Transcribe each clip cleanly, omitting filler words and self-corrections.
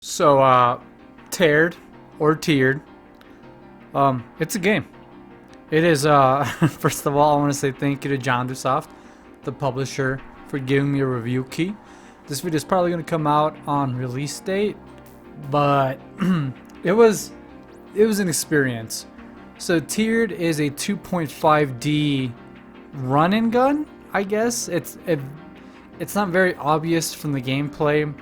Teared or tiered, it's a game. It is, first of all, I want to say thank you to JANKIEST, the publisher, for giving me a review key. This video is probably going to come out on release date, but it was an experience. So Tiered is a 2.5D run and gun, I guess. It's not very obvious from the gameplay,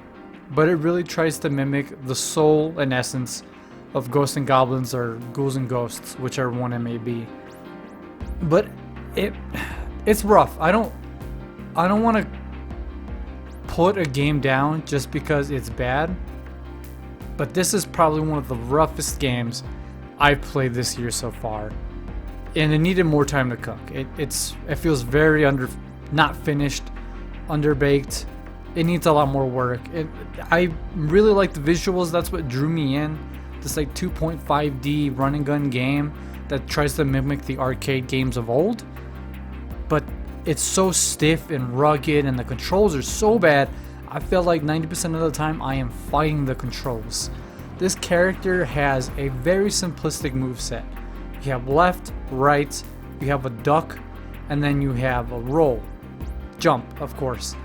but it really tries to mimic the soul and essence of Ghosts and Goblins, or Ghouls and Ghosts, whichever one it may be. But it's rough. I don't want to put a game down just because it's bad, but this is probably one of the roughest games I've played this year so far, and it needed more time to cook. It feels very not finished, underbaked. It needs a lot more work. I really like the visuals. That's what drew me in. This like 2.5D run and gun game that tries to mimic the arcade games of old, but it's so stiff and rugged, and the controls are so bad. I feel like 90% of the time I am fighting the controls. This character has a very simplistic moveset. You have left, right, you have a duck, and then you have a roll. Jump, of course.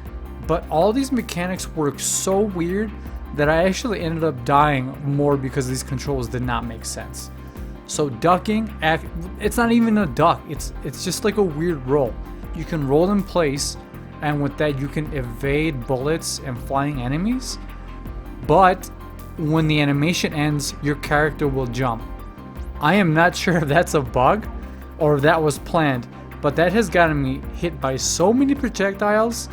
But all these mechanics work so weird that I actually ended up dying more because these controls did not make sense. So ducking, it's not even a duck, it's just like a weird roll. You can roll in place, and with that you can evade bullets and flying enemies, but when the animation ends, your character will jump. I am not sure if that's a bug or if that was planned, but that has gotten me hit by so many projectiles.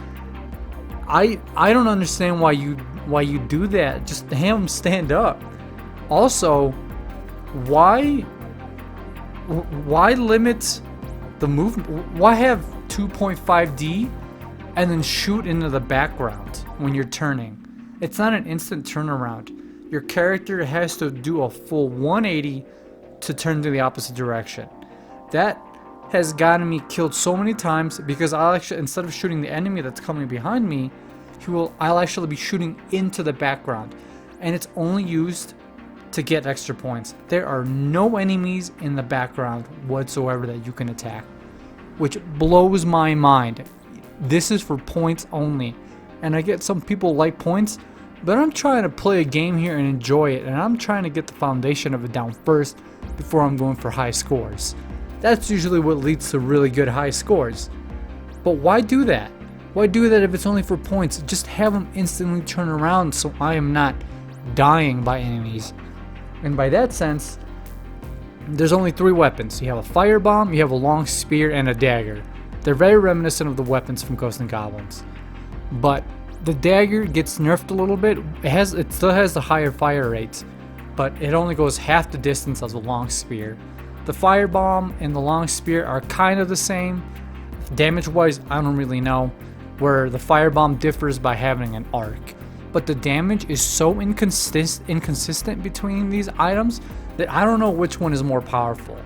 I don't understand why you do that. Just have them stand up. Also, why limit the movement? Why have 2.5D and then shoot into the background when you're turning? It's not an instant turnaround. Your character has to do a full 180 to turn to the opposite direction. That has gotten me killed so many times because I'll actually, instead of shooting the enemy that's coming behind me, I'll actually be shooting into the background, and it's only used to get extra points. There are no enemies in the background whatsoever that you can attack, which blows my mind. This is for points only, and I get some people like points, but I'm trying to play a game here and enjoy it, and I'm trying to get the foundation of it down first before I'm going for high scores. That's usually what leads to really good high scores. But why do that? Why do that if it's only for points? Just have them instantly turn around so I am not dying by enemies. And by that sense, there's only 3 weapons. You have a firebomb, you have a long spear, and a dagger. They're very reminiscent of the weapons from Ghosts and Goblins. But the dagger gets nerfed a little bit. It still has the higher fire rates, but it only goes half the distance as a long spear. The firebomb and the long spear are kind of the same. Damage wise, I don't really know, where the firebomb differs by having an arc. But the damage is so inconsistent between these items that I don't know which one is more powerful.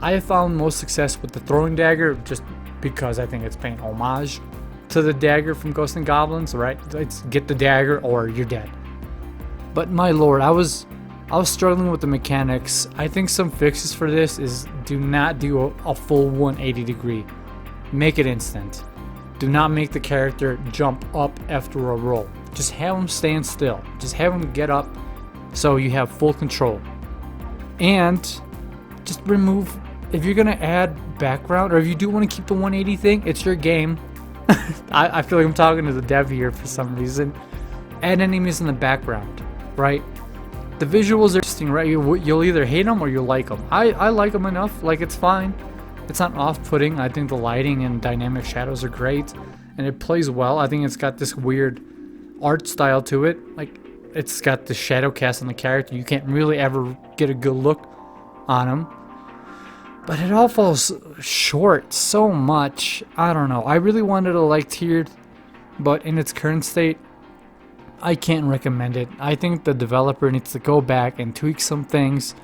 I have found most success with the throwing dagger just because I think it's paying homage to the dagger from Ghosts and Goblins, right? It's get the dagger or you're dead. But my lord, I was struggling with the mechanics. I think some fixes for this is do not do a full 180 degree. Make it instant. Do not make the character jump up after a roll. Just have them stand still. Just have them get up so you have full control. And just remove, if you're gonna add background, or if you do want to keep the 180 thing, it's your game. I feel like I'm talking to the dev here for some reason. Add enemies in the background, right? The visuals are interesting, right? You'll either hate them or you'll like them. I like them enough, like it's fine. It's not off-putting. I think the lighting and dynamic shadows are great, and it plays well. I think it's got this weird art style to it. Like, it's got the shadow cast on the character. You can't really ever get a good look on him. But it all falls short so much. I don't know. I really wanted to like Tiered, but in its current state, I can't recommend it. I think the developer needs to go back and tweak some things.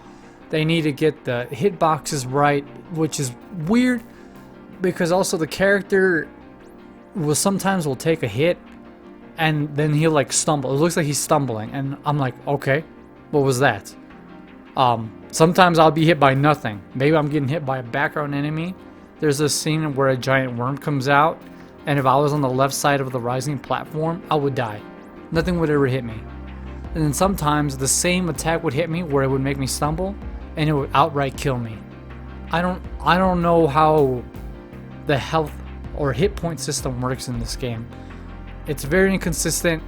They need to get the hitboxes right, which is weird because also the character will sometimes take a hit and then he'll like stumble. It looks like he's stumbling, and I'm like, okay, what was that? Sometimes I'll be hit by nothing. Maybe I'm getting hit by a background enemy. There's a scene where a giant worm comes out, and if I was on the left side of the rising platform, I would die. Nothing would ever hit me. And then sometimes the same attack would hit me where it would make me stumble, and it would outright kill me. I don't know how the health or hit point system works in this game. It's very inconsistent.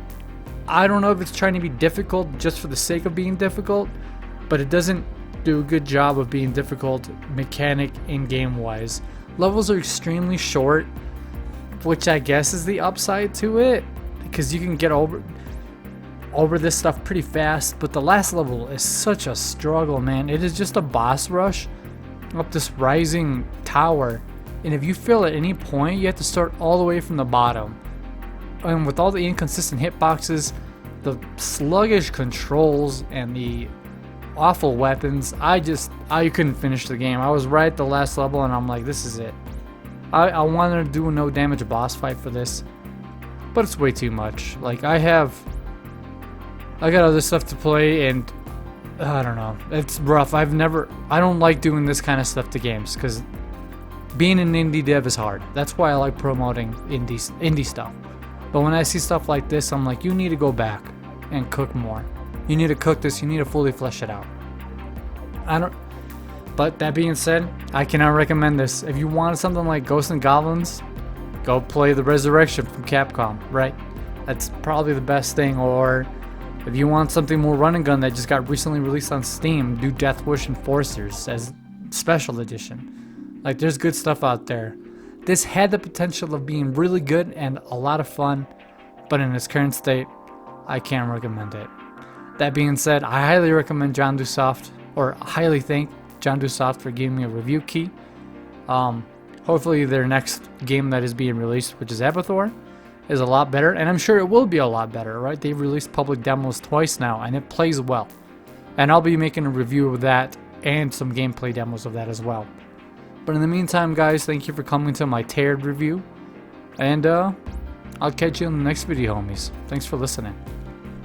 I don't know if it's trying to be difficult just for the sake of being difficult, but it doesn't do a good job of being difficult mechanic in game wise. Levels are extremely short, which I guess is the upside to it, because you can get over this stuff pretty fast. But the last level is such a struggle, man. It is just a boss rush up this rising tower, and if you fail at any point, you have to start all the way from the bottom. And with all the inconsistent hitboxes, the sluggish controls, and the awful weapons, I couldn't finish the game. I was right at the last level, and I'm like, this is it. I wanted to do a no damage boss fight for this, but it's way too much. Like, I got other stuff to play, and I don't know, it's rough. I don't like doing this kind of stuff to games, because being an indie dev is hard. That's why I like promoting indie stuff. But when I see stuff like this, I'm like, you need to go back and cook more. You need to cook this. You need to fully flesh it out. But that being said, I cannot recommend this. If you want something like Ghosts and Goblins, go play the Resurrection from Capcom, right? That's probably the best thing. Or if you want something more run and gun that just got recently released on Steam, do Death Wish Enforcers as special edition. Like, there's good stuff out there. This had the potential of being really good and a lot of fun, but in its current state, I can't recommend it. That being said, I highly recommend John Dusoft, or highly thank John Dusoft for giving me a review key. Hopefully their next game that is being released, which is Abathur, is a lot better, and I'm sure it will be a lot better, right? They've released public demos twice now, and it plays well. And I'll be making a review of that and some gameplay demos of that as well. But in the meantime, guys, thank you for coming to my tiered review, and I'll catch you in the next video, homies. Thanks for listening.